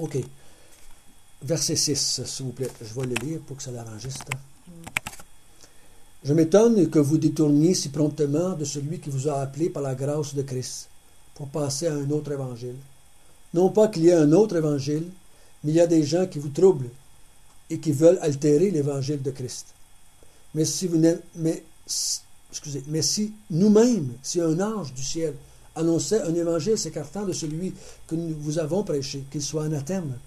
OK. Verset 6, s'il vous plaît. Je vais le lire pour que ça l'enregistre. Je m'étonne que vous détourniez si promptement de celui qui vous a appelé par la grâce de Christ pour passer à un autre évangile. Non pas qu'il y ait un autre évangile, mais il y a des gens qui vous troublent et qui veulent altérer l'évangile de Christ. Mais si nous-mêmes, si un ange du ciel annonçait un évangile s'écartant de celui que nous vous avons prêché, qu'il soit anathème,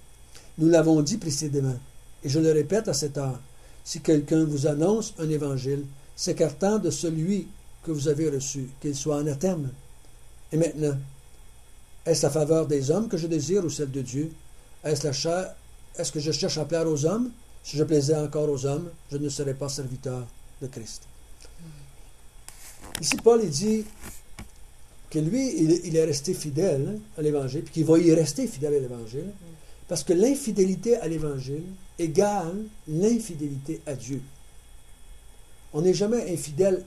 nous l'avons dit précédemment, et je le répète à cette heure, si quelqu'un vous annonce un évangile s'écartant de celui que vous avez reçu, qu'il soit anathème. Et maintenant, est-ce la faveur des hommes que je désire ou celle de Dieu? Est-ce que je cherche à plaire aux hommes? Si je plaisais encore aux hommes, je ne serais pas serviteur de Christ. Ici, Paul, il dit que lui, il est resté fidèle à l'Évangile, puis qu'il va y rester fidèle à l'Évangile, parce que l'infidélité à l'Évangile égale l'infidélité à Dieu. On n'est jamais infidèle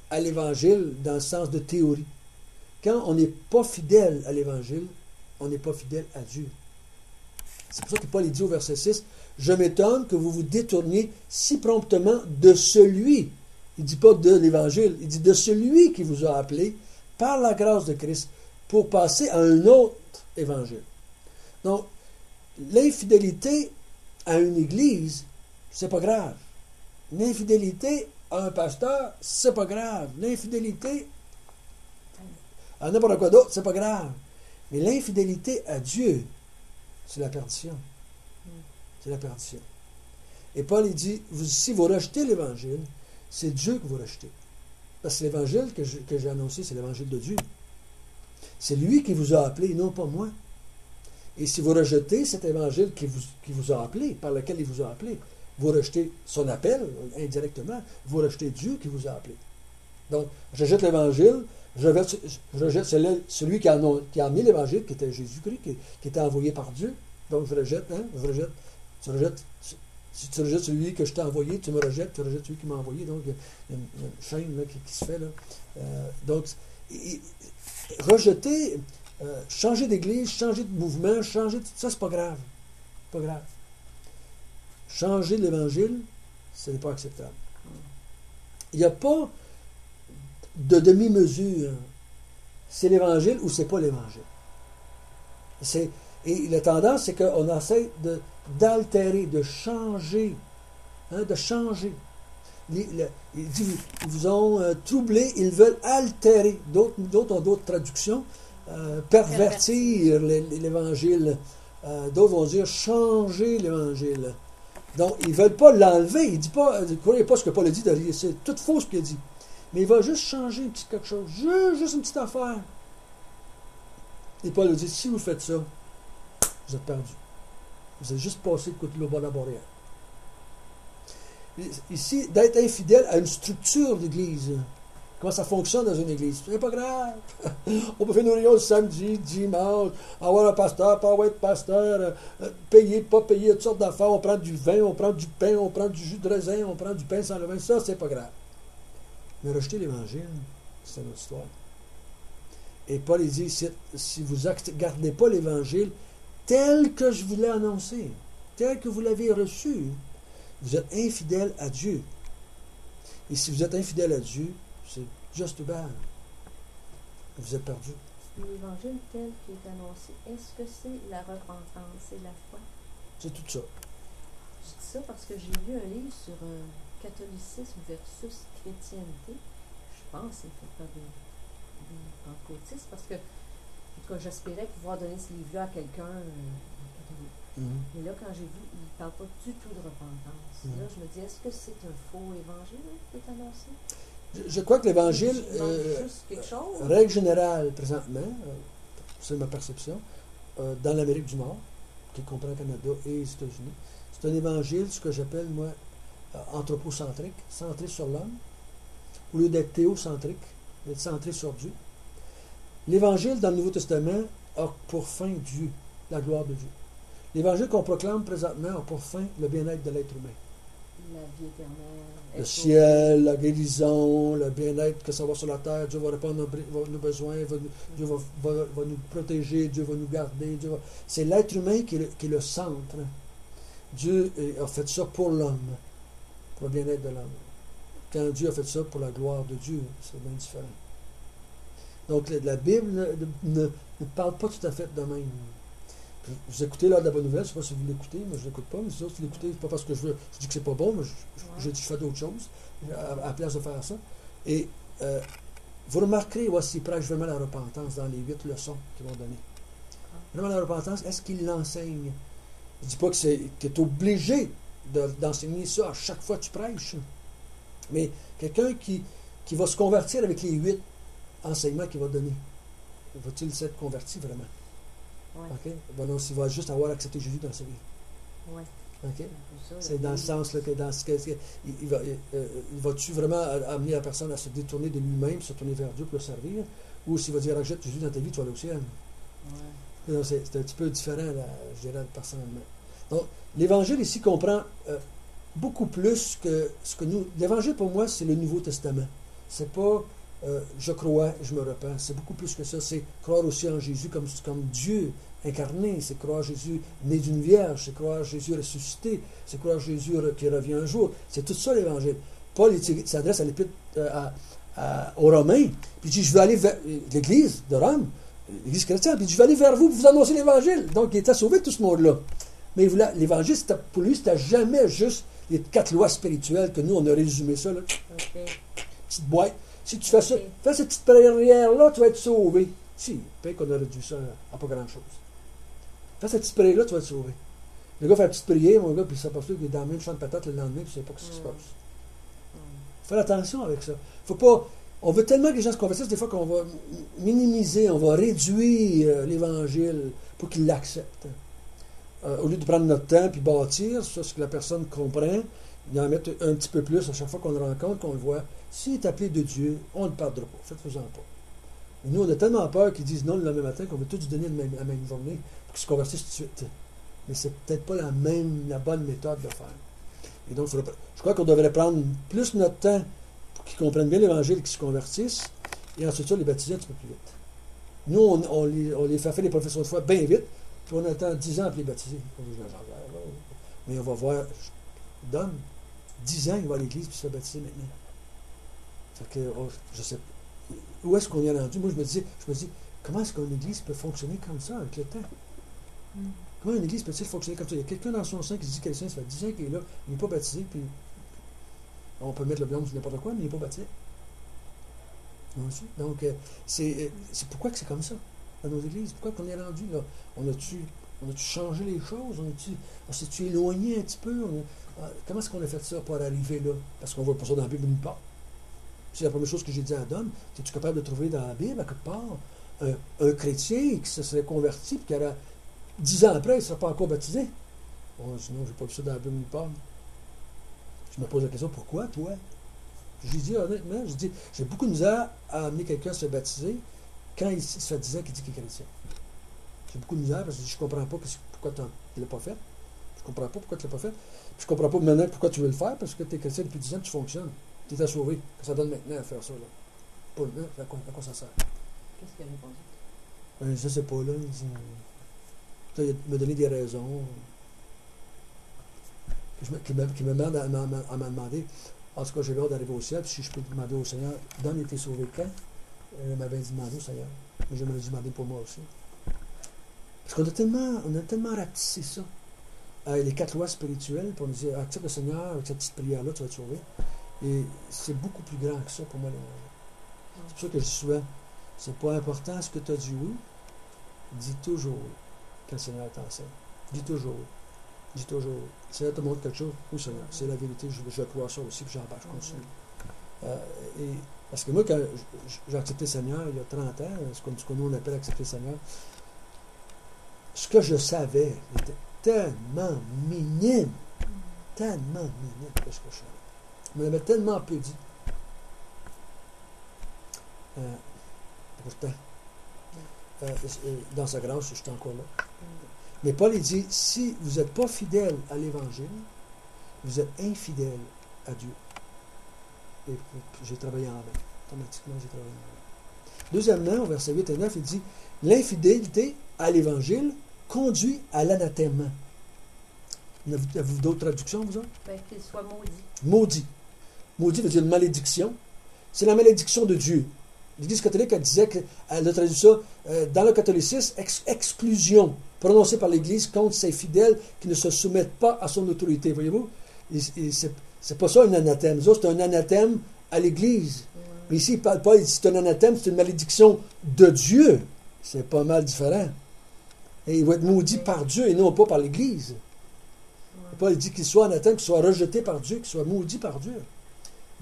à l'Évangile dans le sens de théorie. Quand on n'est pas fidèle à l'Évangile, on n'est pas fidèle à Dieu. C'est pour ça que Paul dit au verset 6, « Je m'étonne que vous vous détourniez si promptement de celui ». Il ne dit pas de l'Évangile, il dit de celui qui vous a appelé par la grâce de Christ pour passer à un autre Évangile. Donc, l'infidélité à une église, c'est pas grave. L'infidélité à un pasteur, c'est pas grave. L'infidélité à n'importe quoi d'autre, c'est pas grave. Mais l'infidélité à Dieu, c'est la perdition. C'est la perdition. Et Paul, il dit, si vous rejetez l'Évangile, c'est Dieu que vous rejetez. Parce que l'Évangile que j'ai annoncé, c'est l'Évangile de Dieu. C'est lui qui vous a appelé, non pas moi. Et si vous rejetez cet Évangile qui vous a appelé, par lequel il vous a appelé, vous rejetez son appel, indirectement, vous rejetez Dieu qui vous a appelé. Donc, je rejette l'Évangile, je rejette celui qui a amené l'Évangile, qui était Jésus-Christ, qui était envoyé par Dieu. Donc, je rejette. Si tu rejettes celui que je t'ai envoyé, tu me rejettes, tu rejettes celui qui m'a envoyé. Donc, il y a une chaîne là, qui se fait là. Donc, rejeter, changer d'église, changer de mouvement, ça, c'est pas grave. Pas grave. Changer l'Évangile, ce n'est pas acceptable. Il n'y a pas de demi-mesure. C'est l'Évangile ou c'est pas l'Évangile. Et la tendance, c'est qu'on essaie d'altérer, de changer. De changer. Ils vous ont troublé, ils veulent altérer. D'autres ont d'autres traductions. Pervertir l'Évangile. D'autres vont dire changer l'Évangile. Donc, ils ne veulent pas l'enlever. Il ne dit pas, ne croyez pas ce que Paul a dit, c'est tout faux ce qu'il a dit. Mais il va juste changer un petit quelque chose. Juste une petite affaire. Et Paul a dit, si vous faites ça, vous êtes perdu. Vous êtes juste passé de côté de bord boréal. Ici, d'être infidèle à une structure d'église. Comment ça fonctionne dans une église? C'est pas grave. On peut faire nos réunions le samedi, dimanche, avoir un pasteur, pas avoir de pasteur, payer, pas payer, toutes sortes d'affaires. On prend du vin, on prend du pain, on prend du jus de raisin, on prend du pain sans levain. Ça, c'est pas grave. Mais rejeter l'Évangile, c'est une autre histoire. Et Paul, il dit, si vous ne gardez pas l'Évangile tel que je vous l'ai annoncé, tel que vous l'avez reçu, vous êtes infidèle à Dieu. Et si vous êtes infidèle à Dieu, c'est just too bad. Vous êtes perdu. L'Évangile tel qu'il est annoncé, est-ce que c'est la repentance et la foi? C'est tout ça. Je dis ça parce que j'ai lu un livre sur catholicisme versus chrétienté. Je pense que c'est fait par des pentecôtistes parce que j'espérais pouvoir donner ce livre-là à quelqu'un catholique. Mais là, quand j'ai vu, il ne parle pas du tout de repentance. Là, je me dis, est-ce que c'est un faux évangile qui est annoncé? Je crois que l'Évangile, règle générale, présentement, c'est ma perception, dans l'Amérique du Nord, qui comprend le Canada et les États-Unis, c'est un évangile, ce que j'appelle, moi, anthropocentrique, centré sur l'homme, au lieu d'être théocentrique, d'être centré sur Dieu. L'évangile dans le Nouveau Testament a pour fin Dieu, la gloire de Dieu. L'évangile qu'on proclame présentement a pour fin le bien-être de l'être humain. La vie éternelle. Le ciel, la guérison, le bien-être que ça va sur la terre. Dieu va répondre à nos besoins, Dieu va nous protéger, Dieu va nous garder. C'est l'être humain qui est le centre. Dieu a fait ça pour l'homme, pour le bien-être de l'homme. Quand Dieu a fait ça pour la gloire de Dieu, c'est bien différent. Donc la Bible ne parle pas tout à fait de même. Vous écoutez l'heure de la bonne nouvelle, je ne sais pas si vous l'écoutez, moi je ne l'écoute pas, mais si vous l'écoutez, c'est pas parce que je dis que c'est pas bon, mais je fais d'autres choses à la place de faire ça. Et vous remarquerez s'il prêche vraiment la repentance dans les 8 leçons qu'ils vont donner. Vraiment la repentance, est-ce qu'il l'enseigne? Je ne dis pas que tu es obligé d'enseigner ça à chaque fois que tu prêches. Mais quelqu'un qui va se convertir avec les 8 enseignements qu'il va donner, va-t-il s'être converti vraiment? Ouais. Okay? Bon, non, s'il va juste avoir accepté Jésus dans sa vie. Ouais. Okay? C'est dans le sens là, que il va-tu vraiment amener la personne à se détourner de lui-même, se tourner vers Dieu pour le servir, ou s'il va dire accepte Jésus dans ta vie, tu vas aller au ciel. Ouais. C'est un petit peu différent, là, je dirais, personnellement. Donc, l'Évangile ici comprend beaucoup plus que ce que nous. L'Évangile, pour moi, c'est le Nouveau Testament. C'est pas je crois, je me repens. C'est beaucoup plus que ça. C'est croire aussi en Jésus comme Dieu incarné. C'est croire Jésus né d'une vierge. C'est croire Jésus ressuscité. C'est croire Jésus qui revient un jour. C'est tout ça l'Évangile. Paul s'adresse à l'Épître aux Romains. Puis il dit, je vais aller vers l'Église de Rome, l'Église chrétienne. Puis il dit, je vais aller vers vous pour vous annoncer l'Évangile. Donc il était sauvé de tout ce monde-là. Mais l'Évangile, pour lui, c'était jamais juste les 4 lois spirituelles que nous, on a résumé ça. Là. Okay. Petite boîte. Si tu fais ça, fais cette petite prière-là, tu vas être sauvé. Si, peut-être qu'on a réduit ça à pas grand-chose. Fais cette petite prière-là, tu vas être sauvé. Le gars fait la petite prière, mon gars, puis il s'aperçoit qu'il est dans le même champ de patates le lendemain, puis il ne sait pas ce qui se passe. Fais attention avec ça. Faut pas. On veut tellement que les gens se convertissent, des fois qu'on va minimiser, on va réduire l'Évangile pour qu'ils l'acceptent. Au lieu de prendre notre temps puis bâtir, ça, ce que la personne comprend, il en mettre un petit peu plus à chaque fois qu'on le rencontre, qu'on le voit. S'il est appelé de Dieu, on ne le perdra pas. Faites-vous-en pas. Et nous, on a tellement peur qu'ils disent non le lendemain matin qu'on veut tous donner la même journée pour qu'ils se convertissent tout de suite. Mais c'est peut-être pas la bonne méthode de faire. Et donc, je crois qu'on devrait prendre plus notre temps pour qu'ils comprennent bien l'Évangile, qu'ils se convertissent, et ensuite ça, les baptiser un petit peu plus vite. Nous, on les fait faire les professions de foi bien vite, puis on attend 10 ans pour les baptiser. Mais on va voir, Dom, 10 ans, il va à l'église puis il se fait baptiser maintenant. Fait que, je sais pas. Où est-ce qu'on y est rendu? Moi, je me dis, comment est-ce qu'une église peut fonctionner comme ça avec le temps? Comment une église peut-elle fonctionner comme ça? Il y a quelqu'un dans son sein qui se dit que ça fait 10 ans qu'il est là, il n'est pas baptisé, puis on peut mettre le blâme sur n'importe quoi, mais il n'est pas baptisé. Donc, c'est pourquoi que c'est comme ça dans nos églises? Pourquoi qu'on est rendu là? On a-tu changé les choses? On s'est-tu éloigné un petit peu? Comment est-ce qu'on a fait ça pour arriver là? Parce qu'on voit pas ça dans la Bible nulle part. C'est la première chose que j'ai dit à Adam. Es-tu capable de trouver dans la Bible, à quelque part, un chrétien qui se serait converti, puis qui aurait 10 ans après, il ne serait pas encore baptisé? Sinon, je n'ai pas vu ça dans la Bible nulle part. Je me pose la question, pourquoi, toi? J'ai dit, honnêtement, j'ai beaucoup de misère à amener quelqu'un à se baptiser quand ça fait 10 ans qu'il dit qu'il est chrétien. J'ai beaucoup de misère parce que je ne comprends pas pourquoi tu ne l'as pas fait. Je ne comprends pas pourquoi tu ne l'as pas fait. Puis je ne comprends pas maintenant pourquoi tu veux le faire, parce que tu es chrétien depuis 10 ans, tu fonctionnes. Tu es sauvé. Ça donne maintenant à faire ça. Là. Pas le à quoi ça sert? Qu'est-ce qu'il a répondu? Je ne sais pas, là. Il m'a donné des raisons. Qui me demande à m'en demander. En tout cas, j'ai hâte d'arriver au ciel. Puis si je peux demander au Seigneur, Don était sauvé quand? Il m'avait demandé au Seigneur. Mais je me l'ai demandé pour moi aussi. Parce qu'on a tellement rapetissé ça. Les 4 lois spirituelles, pour nous dire, accepte le Seigneur, avec cette petite prière-là, tu vas être sauvé. Et c'est beaucoup plus grand que ça pour moi. C'est pour ça que je dis souvent, c'est pas important ce que tu as dit oui. Dis toujours oui, quand le Seigneur t'enseigne. Dis toujours oui. Dis toujours oui. Le Seigneur te montre quelque chose. Oui, Seigneur, c'est la vérité, je crois ça aussi, puis je continue. Parce que moi, quand j'ai accepté le Seigneur il y a 30 ans, ce que nous on appelle accepter le Seigneur, ce que je savais était tellement minime que ce que je savais. On me l'avait tellement peu dit. Pourtant, dans sa grâce, je suis encore là. Mais Paul, il dit, si vous n'êtes pas fidèle à l'Évangile, vous êtes infidèles à Dieu. Et j'ai travaillé en vain. Automatiquement, j'ai travaillé en vain. Deuxièmement, au verset 8 et 9, il dit l'infidélité à l'Évangile conduit à l'anathème. Avez-vous d'autres traductions, vous autres? Ben, qu'il soit maudit. Maudit. Maudit veut dire une malédiction. C'est la malédiction de Dieu. L'Église catholique, elle disait qu'elle a traduit ça dans le catholicisme, exclusion prononcée par l'Église contre ses fidèles qui ne se soumettent pas à son autorité. Voyez-vous? C'est pas ça un anathème. C'est un anathème à l'Église. Mais ici, il ne parle pas, il dit c'est un anathème, c'est une malédiction de Dieu. C'est pas mal différent. Et il va être maudit par Dieu et non pas par l'Église. Paul dit qu'il soit anathème, qu'il soit rejeté par Dieu, qu'il soit maudit par Dieu.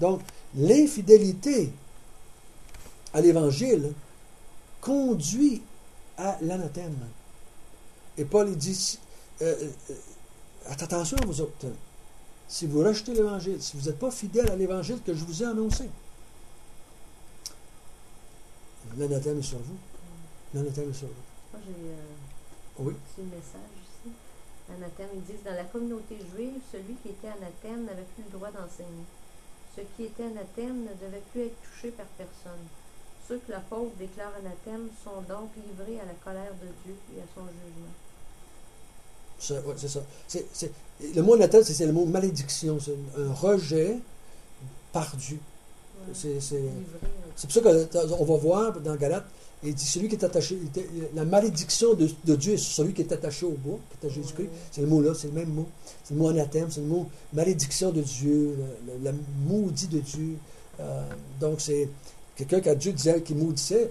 Donc, l'infidélité à l'Évangile conduit à l'anathème. Et Paul il dit, attention à vous autres, si vous rejetez l'Évangile, si vous n'êtes pas fidèle à l'Évangile que je vous ai annoncé, l'anathème est sur vous. L'anathème est sur vous. Moi, j'ai Oui. un petit message ici. Anathème, ils disent, dans la communauté juive, celui qui était anathème n'avait plus le droit d'enseigner. Ce qui était anathème ne devait plus être touché par personne. Ceux que l'apôtre déclare anathème sont donc livrés à la colère de Dieu et à son jugement. Ouais, c'est ça. Le mot anathème, c'est le mot malédiction. C'est un rejet par Dieu. Ouais. C'est pour ça qu'on va voir dans Galates, il dit celui qui est attaché, la malédiction de Dieu est sur celui qui est attaché au bout, qui est à Jésus-Christ. Ouais. C'est le mot-là, c'est le même mot. C'est le mot anathème, c'est le mot malédiction de Dieu, la maudit de Dieu. Donc c'est quelqu'un que Dieu disait qu'il maudissait.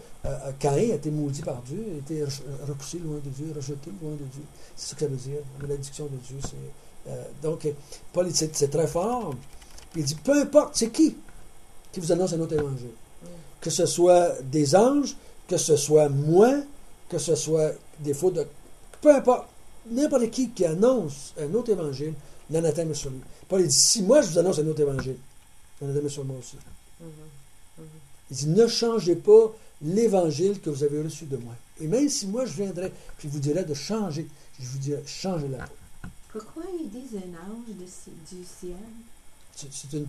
Caïn a été maudit par Dieu, a été repoussé loin de Dieu, rejeté loin de Dieu. C'est ce que ça veut dire, la malédiction de Dieu. Donc Paul, c'est très fort. Il dit, peu importe, c'est qui vous annonce un autre évangile. Que ce soit des anges, que ce soit moi, que ce soit des faux de... Peu importe, n'importe qui annonce un autre évangile, l'anathème est sur lui. Paul il dit, si moi je vous annonce un autre évangile, l'anathème est sur moi aussi. Il dit, ne changez pas l'évangile que vous avez reçu de moi. Et même si moi je viendrais, puis je vous dirais de changer, je vous dirais, changez-la. Pourquoi ils disent un ange du ciel? C'est une...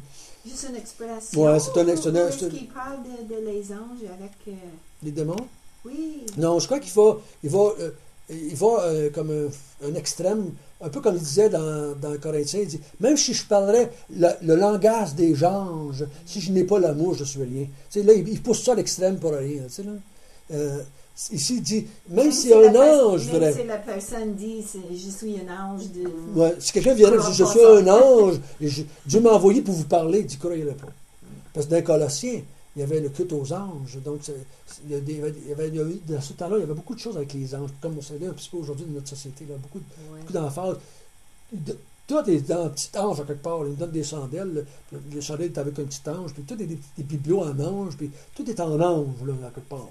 Juste une expression. Ouais, c'est est-ce qu'il parle de les anges avec... Les démons? Oui. Non, je crois qu'il va comme un extrême, un peu comme il disait dans Corinthiens, il dit, même si je parlerais le langage des anges, si je n'ai pas l'amour, je suis rien. Tu sais, là, il pousse ça à l'extrême pour rien. Tu sais, là. Ici, il dit, même si un ange... Même si la personne dit, je suis un ange de... Ouais, si quelqu'un viendrait et dit, je suis un ange, Dieu m'a envoyé pour vous parler, il dit, croyez-le pas. Parce que dans Colossiens, il y avait le culte aux anges. Donc, dans ce temps-là, il y avait beaucoup de choses avec les anges. Comme on sait un petit peu aujourd'hui dans notre société, là, beaucoup d'emphase. Tout est dans un petit ange à quelque part. Ils nous donnent des chandelles. Les chandelles étaient avec un petit ange. Puis tout est des bibelots en ange. Puis tout est en ange, là, à quelque part.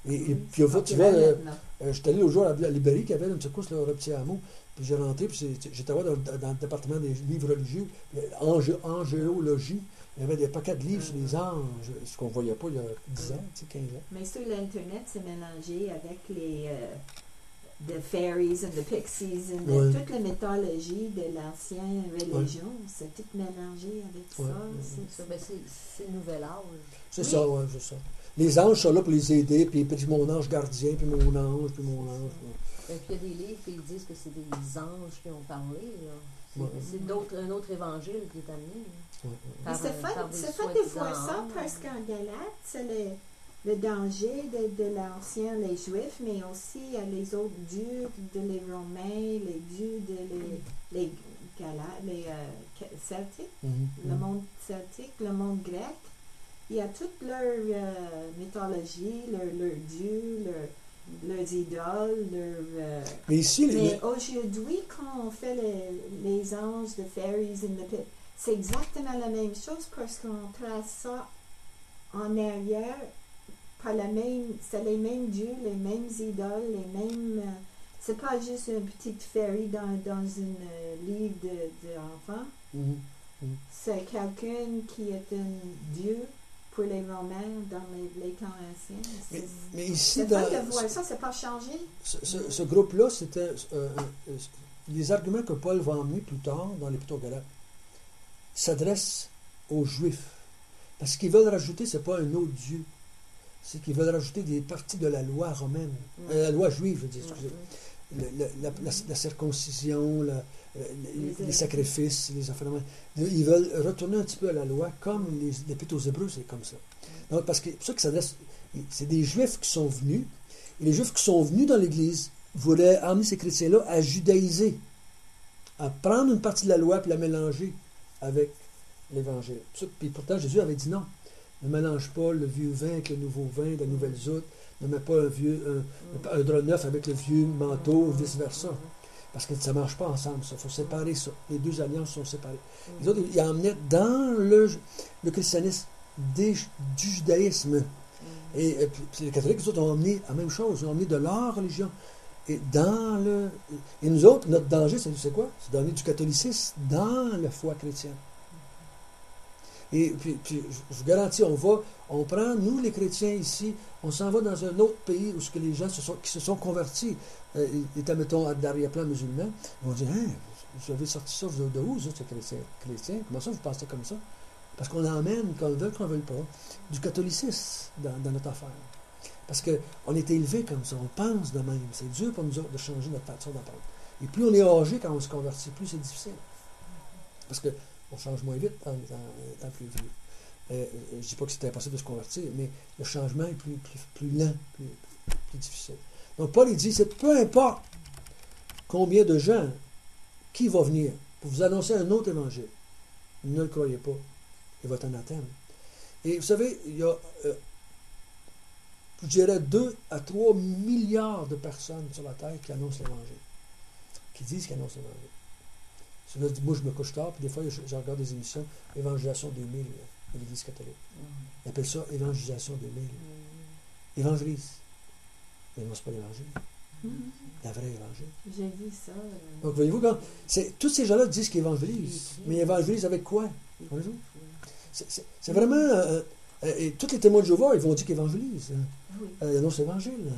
Et puis, tu vois, j'étais allé l'autre jour à la librairie qui avait une secousse, là, au petit hameau. Puis j'ai rentré, puis j'étais dans le département des livres religieux, angéologie. Il y avait des paquets de livres sur les anges, ce qu'on ne voyait pas il y a 10 ans, 15 ans. Mais sur l'Internet, c'est mélangé avec les the fairies and the pixies, toute la mythologie de l'ancienne religion. C'est tout mélangé avec ça. C'est le nouvel âge. C'est ça, oui, c'est ça. Les anges sont là pour les aider, puis mon ange gardien, puis mon ange, puis mon ange. Et puis il y a des livres qui disent que c'est des anges qui ont parlé. C'est un autre évangile qui est amené. C'est fun de voir ça parce qu'en Galate, c'est le danger de l'ancien, les Juifs, mais aussi les autres dieux, les Romains, les dieux les Celtiques, le monde celtique, le monde grec. Il y a toute leur mythologie, leurs dieux, leurs idoles, mais aujourd'hui, quand on fait les anges, the fairies and the pit, c'est exactement la même chose parce qu'on trace ça en arrière par c'est les mêmes dieux, les mêmes idoles, les mêmes... c'est pas juste une petite fairy dans un livre d'enfants. C'est quelqu'un qui est un dieu pour les Romains dans les temps anciens. Mais ici, c'est fun de voir ça, c'est pas changé. Ce groupe-là, c'était les arguments que Paul va emmener plus tard dans l'Épître aux Galates. s'adresse aux Juifs. Parce qu'ils veulent rajouter, ce n'est pas un autre Dieu. C'est qu'ils veulent rajouter des parties de la loi romaine. La loi juive, je veux dire, excusez. La circoncision, les sacrifices, les offrandes. Ils veulent retourner un petit peu à la loi, comme l'Épître aux Hébreux, c'est comme ça. Donc, parce que c'est pour ça que s'adresse. C'est des Juifs qui sont venus. Et les Juifs qui sont venus dans l'Église voulaient amener ces chrétiens-là à judaïser, à prendre une partie de la loi et la mélanger avec l'Évangile. Puis pourtant, Jésus avait dit non. Ne mélange pas le vieux vin avec le nouveau vin, la nouvelle zoute. Ne mets pas un drap neuf avec le vieux manteau, vice-versa. Parce que ça ne marche pas ensemble, ça. Il faut séparer ça. Les deux alliances sont séparées. Les autres, ils emmenaient dans le christianisme du judaïsme. Et puis les catholiques, les autres ont emmené la même chose. Ils ont emmené de leur religion. Et nous autres, notre danger, c'est quoi? C'est d'emmener du catholicisme dans la foi chrétienne. Et puis je vous garantis, on prend, nous les chrétiens ici, on s'en va dans un autre pays où les gens qui se sont convertis, étant, mettons, d'arrière-plan musulman, ils vont dire, hein, vous avez sorti ça de où, vous, ces chrétiens? Comment ça, vous pensez comme ça? Parce qu'on emmène, qu'on le veuille pas, du catholicisme dans notre affaire. Parce qu'on est élevé comme ça, on pense de même. C'est dur pour nous autres de changer notre façon d'apprendre. Et plus on est âgé quand on se convertit, plus c'est difficile. Parce qu'on change moins vite en étant plus vieux. Je ne dis pas que c'est impossible de se convertir, mais le changement est plus lent, plus difficile. Donc Paul il dit, c'est peu importe combien de gens, qui va venir pour vous annoncer un autre évangile. Ne le croyez pas. Il va être anathème. Et vous savez, il y a, je dirais, 2 à 3 milliards de personnes sur la Terre qui annoncent l'Évangile. Qui disent qu'ils annoncent l'Évangile. Moi, je me couche tard, puis des fois, je regarde des émissions, Évangélisation 2000, de l'Église catholique. Ils appellent ça Évangélisation 2000. Évangélise. Mais non, ce n'est pas l'Évangile. La vraie Évangile. J'ai vu ça. Donc, voyez-vous, tous ces gens-là disent qu'ils évangélisent. Mais ils évangélisent avec quoi? C'est vraiment... et tous les témoins de Jéhovah, ils vont dire qu'ils évangélisent. Ils annoncent l'Évangile.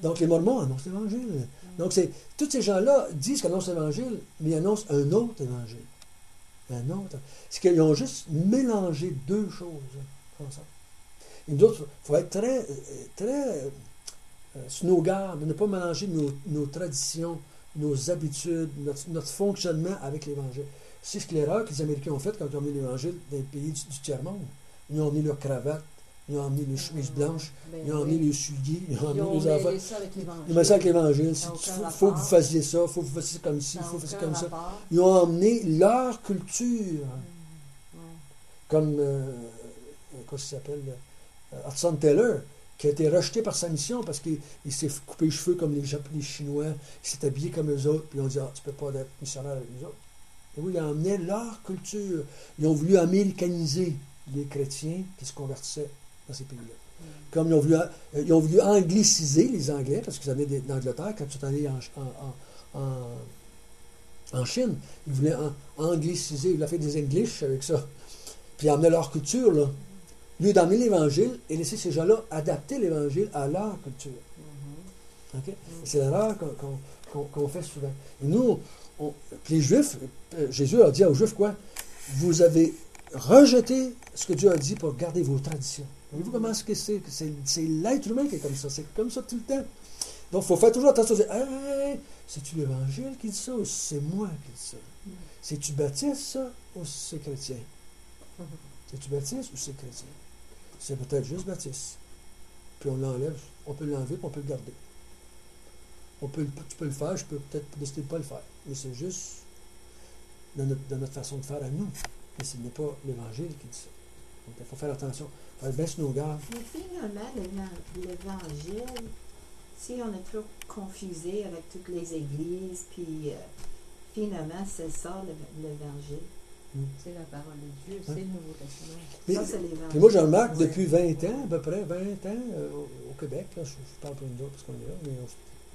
Donc, les Mormons annoncent l'Évangile. Donc, tous ces gens-là disent qu'ils annoncent l'Évangile, mais ils annoncent un autre Évangile. Un autre. C'est qu'ils ont juste mélangé deux choses ensemble. Et d'autres, il faut être très, très sur nos gardes, de ne pas mélanger nos traditions, nos habitudes, notre fonctionnement avec l'Évangile. C'est ce que l'erreur que les Américains ont fait quand ils ont mis l'Évangile dans les pays du tiers-monde. Ils ont mis leur cravate, ils ont emmené les chemises blanches, ils ont emmené les souliers, ils ont emmené les enfants. Ils ont mis ça avec l'Évangile. Il faut que vous fassiez ça, il faut que vous fassiez comme ci, il faut que vous fassiez comme ça. Ils ont emmené leur culture. Comme, comment ça s'appelle, Hudson Taylor, qui a été rejeté par sa mission parce qu'il s'est coupé les cheveux comme les Chinois, il s'est habillé comme eux autres, puis ils ont dit, tu ne peux pas être missionnaire avec nous autres. Et oui, ils ont emmené leur culture. Ils ont voulu américaniser les chrétiens qui se convertissaient dans ces pays-là. Comme ils ont voulu angliciser les Anglais, parce qu'ils venaient d'Angleterre, quand ils sont allés en Chine, ils voulaient angliciser, ils voulaient faire des English avec ça. Puis ils emmenaient leur culture, là. Au lieu d'emmener l'Évangile et laisser ces gens-là adapter l'Évangile à leur culture. Okay? C'est l'erreur qu'on fait souvent. Et nous, les Juifs, Jésus a dit aux Juifs quoi? Vous avez rejeté ce que Dieu a dit pour garder vos traditions. Voyez-vous comment est-ce que c'est? C'est l'être humain qui est comme ça. C'est comme ça tout le temps. Donc, il faut faire toujours attention. Hey, c'est-tu l'Évangile qui dit ça ou c'est moi qui dis ça? C'est-tu baptiste, ça, ou c'est chrétien? C'est-tu baptiste ou c'est chrétien? C'est peut-être juste baptiste. Puis on l'enlève. On peut l'enlever, puis on peut le garder. Tu peux le faire, je peux peut-être décider de ne pas le faire. Mais c'est juste dans notre façon de faire à nous. Mais ce n'est pas l'Évangile qui dit ça. Donc, il faut faire attention. Il faut baisser nos gardes. Mais finalement, l'Évangile, si on est trop confusé avec toutes les églises, puis finalement, c'est ça l'Évangile. C'est la parole de Dieu, c'est le Nouveau Testament. Ça, c'est l'Évangile. Puis moi, je remarque depuis 20 ans, à peu près 20 ans, au Québec, là, je parle pour nous autres parce qu'on est là, mais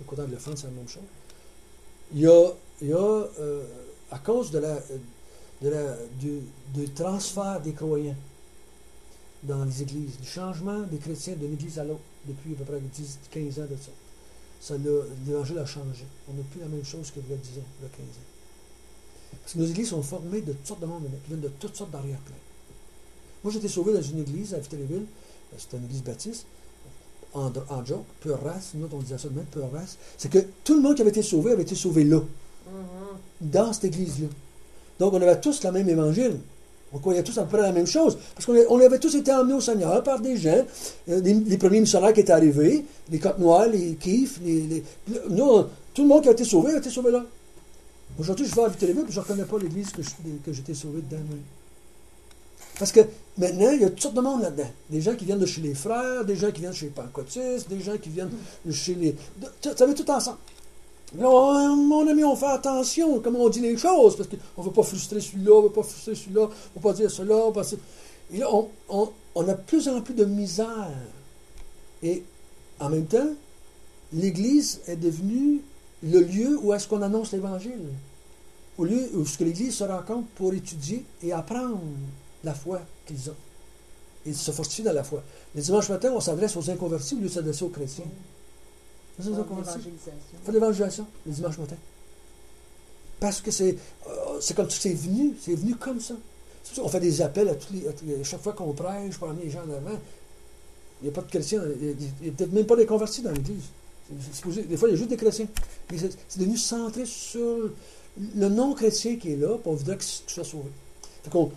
au côté de la France, c'est la même chose. Il y a à cause du transfert des croyants dans les églises, du changement des chrétiens d'une église à l'autre, depuis à peu près 10-15 ans de ça. L'Évangile a changé. On n'a plus la même chose qu'il y a 10 ans, il y a 15 ans. Parce que nos églises sont formées de toutes sortes de monde, qui viennent de toutes sortes d'arrière-plans. Moi, j'ai été sauvé dans une église à Vitelléville. C'était une église baptiste. En joke, pure race. Nous, on disait ça de même, pure race. C'est que tout le monde qui avait été sauvé là. Dans cette église-là. Donc, on avait tous le même évangile. On croyait tous à peu près la même chose. Parce qu'on avait tous été emmenés au Seigneur par des gens, les premiers missionnaires qui étaient arrivés, les Côtes-Noires, les Kiefs, nous, tout le monde qui a été sauvé là. Aujourd'hui, je vais à Vitelléville et je ne reconnais pas l'église que j'étais sauvé dedans. Oui. Parce que maintenant, il y a toutes sortes de monde là-dedans. Des gens qui viennent de chez les frères, des gens qui viennent chez les pentecôtistes, des gens qui viennent de chez les... Ça va tout ensemble. Là, mon ami, on fait attention, comment on dit les choses, parce qu'on ne veut pas frustrer celui-là, on ne veut pas frustrer celui-là, on ne veut pas dire cela. Et là, on a de plus en plus de misère. Et en même temps, l'Église est devenue le lieu où est-ce qu'on annonce l'Évangile. Au lieu où est-ce que l'Église se rencontre pour étudier et apprendre la foi qu'ils ont. Et se fortifier dans la foi. Les dimanches matins, on s'adresse aux inconvertis au lieu de s'adresser aux chrétiens. C'est fait l'évangélisation le dimanche matin. Parce que c'est comme c'est venu comme ça. C'est pour ça qu'on fait des appels à chaque fois qu'on prêche pour amener les gens en avant. Il n'y a pas de chrétiens, il n'y a peut-être même pas des convertis dans l'Église. Des fois, il y a juste des chrétiens. Mais c'est devenu centré sur le non-chrétien qui est là, puis on voudrait que tu sois sauvé. Fait qu'on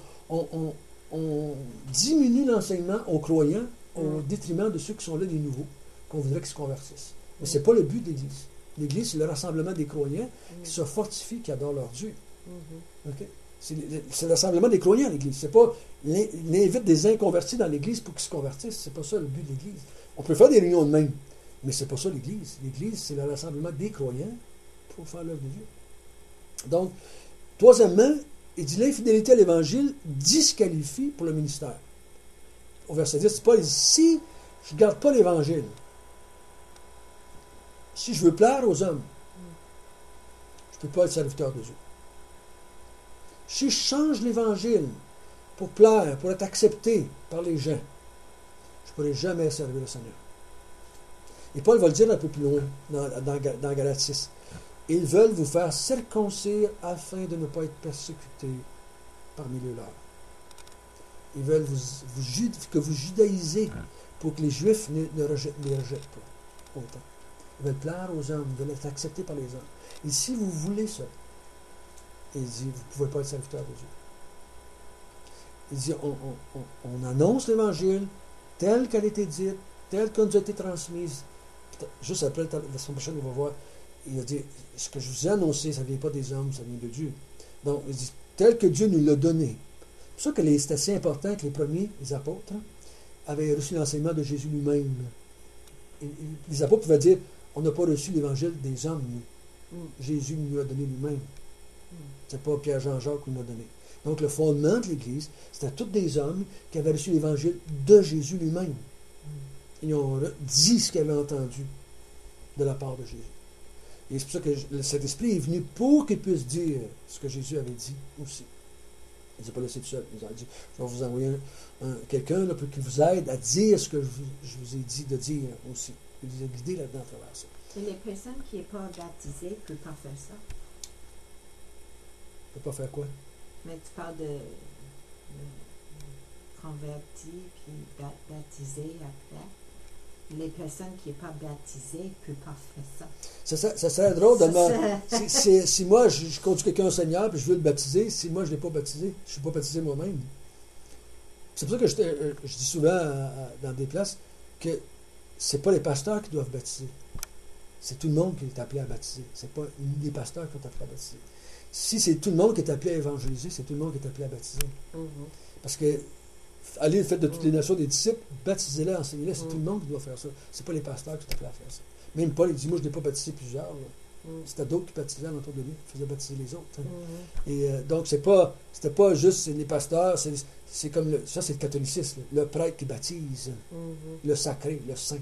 on diminue l'enseignement aux croyants au détriment de ceux qui sont là, des nouveaux, qu'on voudrait qu'ils se convertissent. Mais ce n'est pas le but de l'Église. L'Église, c'est le rassemblement des croyants qui se fortifient, qui adorent leur Dieu. Okay? C'est le rassemblement des croyants, l'Église. C'est pas l'invite des inconvertis dans l'Église pour qu'ils se convertissent. C'est pas ça le but de l'Église. On peut faire des réunions de même, mais c'est pas ça l'Église. L'Église, c'est le rassemblement des croyants pour faire l'œuvre de Dieu. Donc, troisièmement, il dit l'infidélité à l'Évangile disqualifie pour le ministère. Au verset 10, c'est pas si je ne garde pas l'Évangile, si je veux plaire aux hommes, je ne peux pas être serviteur de Dieu. Si je change l'Évangile pour plaire, pour être accepté par les gens, je ne pourrai jamais servir le Seigneur. Et Paul va le dire un peu plus loin dans Galates 6. Ils veulent vous faire circoncire afin de ne pas être persécutés parmi les leurs. Ils veulent que vous judaïsez pour que les Juifs ne les rejettent pas autant. Ils veulent plaire aux hommes, ils veulent être acceptés par les hommes. Et si vous voulez ça, il dit, vous ne pouvez pas être serviteur de Dieu. Il dit, on annonce l'Évangile tel qu'elle a été dite, tel qu'elle nous a été transmise. Juste après, la semaine prochaine, on va voir, il a dit, ce que je vous ai annoncé, ça ne vient pas des hommes, ça vient de Dieu. Donc, il dit, tel que Dieu nous l'a donné. C'est pour ça que c'est assez important que les premiers, les apôtres, avaient reçu l'enseignement de Jésus lui-même. Et les apôtres pouvaient dire, on n'a pas reçu l'Évangile des hommes, nous. Jésus nous l'a donné lui-même. C'est pas Pierre-Jean-Jacques qui nous l'a donné. Donc, le fondement de l'Église, c'était tous des hommes qui avaient reçu l'Évangile de Jésus lui-même. Ils ont dit ce qu'ils avaient entendu de la part de Jésus. Et c'est pour ça que le Saint-Esprit est venu pour qu'il puisse dire ce que Jésus avait dit aussi. Il ne s'est pas laissé tout seul. Il a dit, je vais vous envoyer quelqu'un pour qu'il vous aide à dire ce que je vous ai dit de dire aussi. Il vous a guidé là-dedans à travers ça. Et les personnes qui ne sont pas baptisées ne peuvent pas faire ça. Ne peuvent pas faire quoi? Mais tu parles de convertis puis baptisés après. Les personnes qui ne sont pas baptisées ne peuvent pas faire ça. Ça serait drôle de demander. Si moi, je conduis quelqu'un au Seigneur et je veux le baptiser, si moi, je ne l'ai pas baptisé, je ne suis pas baptisé moi-même. C'est pour ça que je dis souvent dans des places que ce n'est pas les pasteurs qui doivent baptiser. C'est tout le monde qui est appelé à baptiser. Ce n'est pas les pasteurs qui sont appelés à baptiser. Si c'est tout le monde qui est appelé à évangéliser, c'est tout le monde qui est appelé à baptiser. Parce que allez, faites de toutes les nations des disciples, baptisez-les, enseignez-les, c'est tout le monde qui doit faire ça. Ce n'est pas les pasteurs qui sont appelés à faire ça. Même Paul, il dit, moi, je n'ai pas baptisé plusieurs. C'était d'autres qui baptisaient autour de lui, qui faisaient baptiser les autres. Et donc, c'était pas juste les pasteurs, c'est comme ça, c'est le catholicisme, le prêtre qui baptise, le sacré, le saint.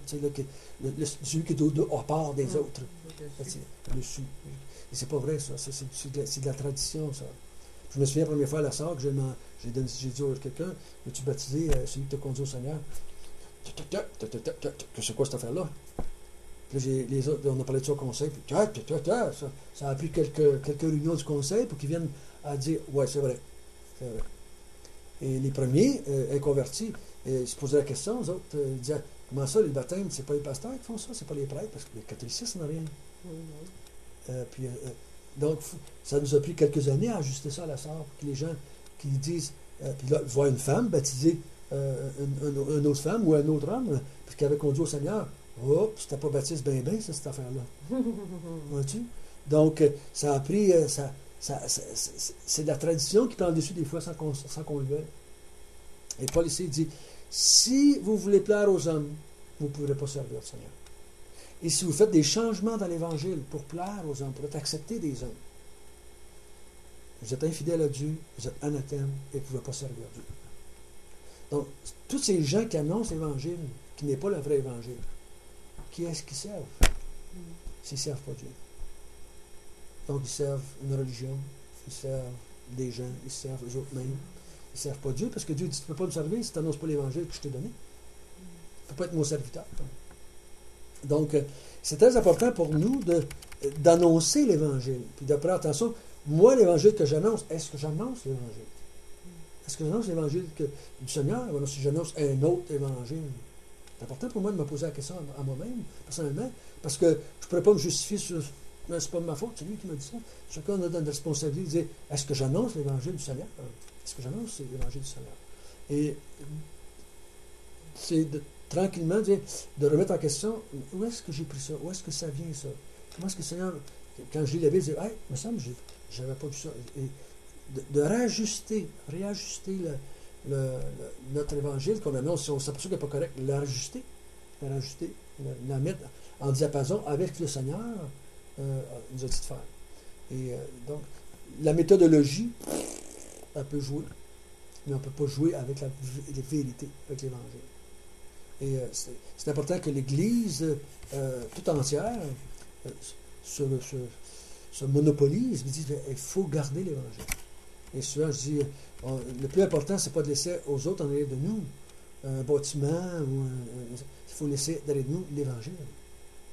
Celui qui est au part des autres. Dessus. Et c'est pas vrai, ça. C'est de la tradition, ça. Je me souviens la première fois à la Sarre que j'ai dit à quelqu'un, veux-tu baptiser celui qui t'a conduit au Seigneur? Que c'est quoi cette affaire-là? Puis là, les autres, on a parlé de ça au conseil, puis ça a pris quelques réunions du conseil pour qu'ils viennent à dire « Ouais, c'est vrai. C'est vrai. » Et les premiers inconvertis, ils se posaient la question, aux autres, ils disaient « Comment ça, les baptêmes, c'est pas les pasteurs qui font ça, c'est pas les prêtres, parce que le catholicisme n'a rien. Donc, ça nous a pris quelques années à ajuster ça à la sorte, pour que les gens qui disent, puis là, voir une femme baptiser une autre femme ou un autre homme, puis qui avait conduit au Seigneur, oh, c'était pas baptiste bien, cette affaire-là. Vois-tu? Donc, ça a pris, c'est la tradition qui prend le dessus des fois sans qu'on le veuille. Et Paul ici dit, si vous voulez plaire aux hommes, vous ne pourrez pas servir le Seigneur. Et si vous faites des changements dans l'Évangile pour plaire aux hommes, pour être accepté des hommes, vous êtes infidèle à Dieu, vous êtes anathème et vous ne pouvez pas servir Dieu. Donc, tous ces gens qui annoncent l'Évangile, qui n'est pas le vrai Évangile, qui est-ce qu'ils servent? S'ils ne servent pas Dieu. Donc, ils servent une religion, ils servent des gens, ils servent eux autres mêmes. Ils ne servent pas Dieu, parce que Dieu dit, tu ne peux pas me servir si tu n'annonces pas l'Évangile que je t'ai donné. Tu ne peux pas être mon serviteur. Donc, c'est très important pour nous d'annoncer l'Évangile, puis de prendre attention. Moi, l'Évangile que j'annonce, est-ce que j'annonce l'Évangile? Est-ce que j'annonce l'Évangile du Seigneur, ou si j'annonce un autre Évangile? C'est important pour moi de me poser la question à moi-même, personnellement, parce que je ne pourrais pas me justifier sur... Mais c'est pas de ma faute, c'est lui qui m'a dit ça. Chacun a une responsabilité de dire, est-ce que j'annonce l'Évangile du Seigneur? Est-ce que j'annonce l'Évangile du Seigneur? Et c'est tranquillement de remettre en question, où est-ce que j'ai pris ça? Où est-ce que ça vient, ça? Comment est-ce que le Seigneur, quand je lis la Bible, je dis, hey, il me semble que j'avais pas vu ça. Et de réajuster notre évangile qu'on annonce, si on s'aperçoit qu'il n'est pas correct, la réajuster, la mettre en diapason avec le Seigneur nous a dit de faire. Et donc, la méthodologie, elle peut jouer, mais on ne peut pas jouer avec la vérité, avec l'Évangile. Et c'est important que l'Église tout entière se monopolise, mais dit il faut garder l'Évangile. Et souvent, je dis, le plus important, c'est pas de laisser aux autres en arrière de nous un bâtiment, il faut laisser derrière nous l'Évangile,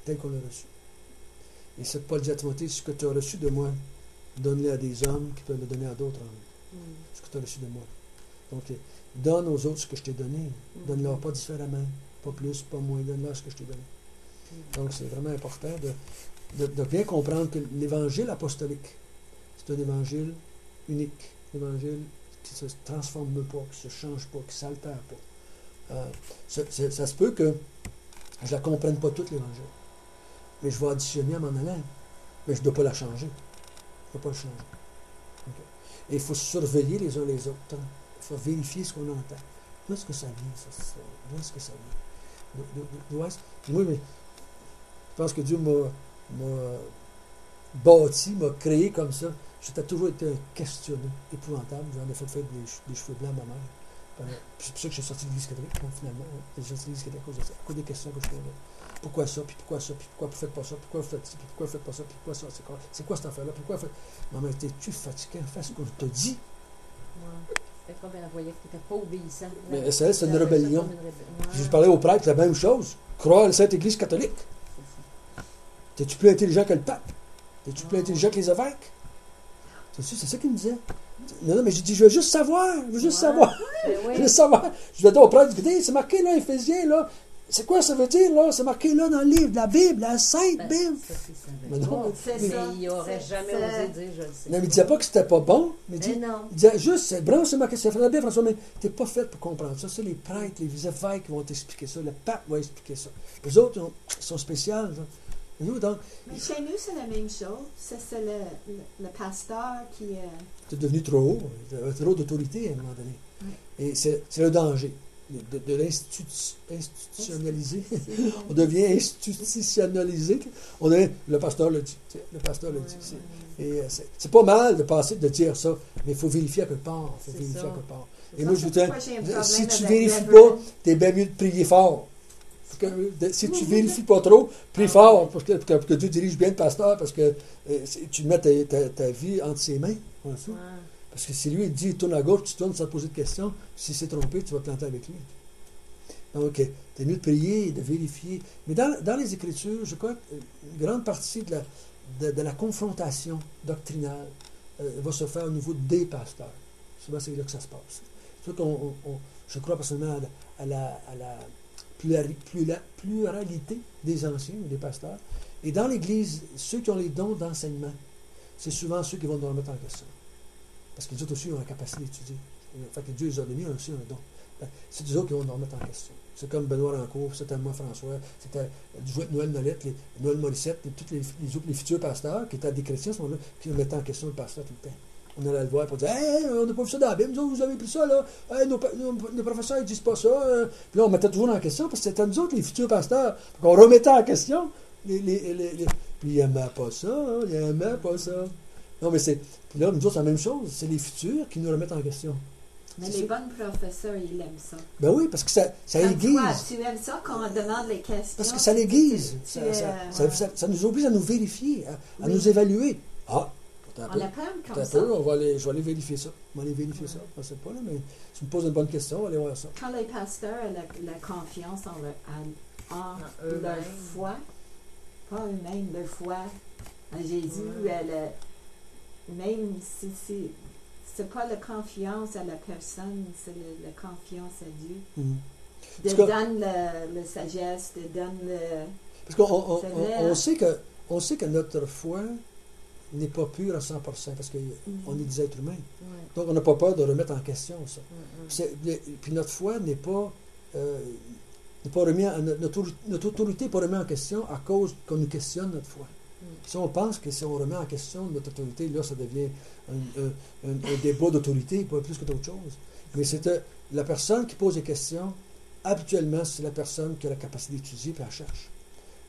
tel qu'on l'a reçu. Et c'est Paul dit à Timothée, ce que tu as reçu de moi, donne-le à des hommes qui peuvent le donner à d'autres hommes. Ce que tu as reçu de moi. Donc, donne aux autres ce que je t'ai donné. Donne-leur pas différemment, pas plus, pas moins, donne-leur ce que je t'ai donné. Donc, c'est vraiment important de bien comprendre que l'Évangile apostolique, c'est un Évangile unique, un Évangile qui ne se transforme pas, qui ne se change pas, qui ne s'altère pas. Ça se peut que je ne la comprenne pas toute l'Évangile, mais je vais additionner en m'en allant, mais je ne dois pas la changer. Je ne dois pas la changer. Okay. Et il faut surveiller les uns les autres. Il faut vérifier ce qu'on entend. D'où est-ce que ça vient, ça? D'où est-ce que ça vient? Moi, je pense que Dieu m'a bâti, m'a créé comme ça. J'ai toujours été un questionné, épouvantable. J'en ai fait des cheveux blancs à ma mère. C'est pour ça que j'ai sorti de l'Église catholique, finalement. J'ai sorti de l'Église catholique à cause de ça, à cause des questions que je posais. Pourquoi ça, puis pourquoi ça, puis pourquoi vous ne faites pas ça, pourquoi vous faites ci, puis pourquoi vous ne faites pas ça, puis pourquoi ça, c'est quoi cette affaire-là, pourquoi vous faites... Maman, t'es-tu fatigué? Fais ce qu'on t'a dit. C'était comme elle voyait que tu n'étais pas obéissant. Mais c'est une rébellion. Je parlais au prêtre, la même chose. Croire à la Sainte Église catholique. T'es-tu plus intelligent que le pape? T'es-tu plus intelligent que les évêques? C'est ça qu'il me disait. Non, mais j'ai dit, je veux juste savoir. Je veux juste savoir. Je veux savoir. Je vais dire au prêtre, c'est marqué là, Éphésiens, là. C'est quoi ça veut dire, là? C'est marqué là dans le livre de la Bible, la Sainte Bible. Mais il n'aurait jamais osé dire, je le sais. Non, mais il ne disait pas que c'était pas bon. Mais il disait juste, c'est bon, c'est marqué, c'est fait la Bible, François, mais tu n'es pas fait pour comprendre ça. C'est les prêtres, les évêques qui vont t'expliquer ça. Le pape va expliquer ça. Les autres sont spéciaux. Nous, donc, mais chez nous, c'est la même chose. C'est le pasteur qui est... C'est devenu trop haut. Trop d'autorité à un moment donné. Oui. Et c'est le danger de l'institutionnaliser. On devient institutionnalisé. On est, le pasteur le dit. Le pasteur le dit. Et c'est pas mal de dire ça, mais il faut vérifier à quelque part. Et moi, je vous dis, si tu ne vérifies pas, tu es bien mieux de prier fort. Si tu ne vérifies pas trop, prie fort pour que Dieu dirige bien le pasteur, parce que tu mets ta vie entre ses mains. Parce que si lui il dit tourne à gauche, tu tournes sans te poser de questions. Si c'est trompé, tu vas te planter avec lui. Donc, c'est mieux de prier et de vérifier. Mais dans les Écritures, je crois qu'une grande partie de la confrontation doctrinale va se faire au niveau des pasteurs. Souvent, c'est là que ça se passe. Je crois personnellement à la pluralité des anciens ou des pasteurs. Et dans l'Église, ceux qui ont les dons d'enseignement, c'est souvent ceux qui vont nous remettre en question. Parce qu'ils autres aussi ont la capacité d'étudier. Fait que Dieu les a donnés aussi un don. C'est eux autres qui vont nous remettre en question. C'est comme Benoît Rancourt, c'était moi François, c'était Noël Nolette, Noël Morissette, et tous les futurs pasteurs qui étaient des chrétiens à ce moment-là, qui nous mettaient en question le pasteur tout le temps. On allait le voir pour dire hey, on n'a pas vu ça dans la Bible, nous autres, vous avez pris ça là, hey, nos professeurs ils disent pas ça. Puis là, on mettait toujours en question parce que c'était nous autres les futurs pasteurs. On remettait en question. Puis ils n'aimaient pas ça, hein, ils n'aimaient pas ça. Non, mais c'est. Puis là, nous autres, c'est la même chose, c'est les futurs qui nous remettent en question. Mais les bons professeurs, ils aiment ça. Ben oui, parce que ça aiguise. Toi, tu aimes ça quand on demande les questions? Parce que ça l'aiguise. Ça nous oblige à nous vérifier, à nous évaluer. Ah, on l'appelle comme ça. Je vais aller vérifier ça. Je vais aller vérifier ça. Je ne sais pas, là, mais tu me poses une bonne question, on va aller voir ça. Quand les pasteurs ont la confiance en leur foi, pas eux-mêmes, leur foi en Jésus, même si c'est pas la confiance à la personne, c'est la confiance à Dieu. De donne la sagesse, de donne le... Parce qu'on sait que notre foi n'est pas pure à 100%, parce qu'on est des êtres humains. Donc, on n'a pas peur de remettre en question ça. Puis notre foi n'est pas remis notre autorité n'est pas remise en question à cause qu'on nous questionne notre foi. Si on pense que si on remet en question notre autorité, là, ça devient un débat d'autorité, pas plus que d'autres choses. Mais c'est la personne qui pose des questions, habituellement, c'est la personne qui a la capacité d'étudier et elle cherche.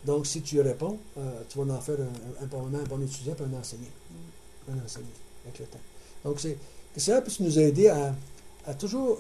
Donc, si tu y réponds, tu vas en faire un bon étudiant et un enseignant. Un enseignant, avec le temps. Donc, c'est ça puisse nous aider à toujours...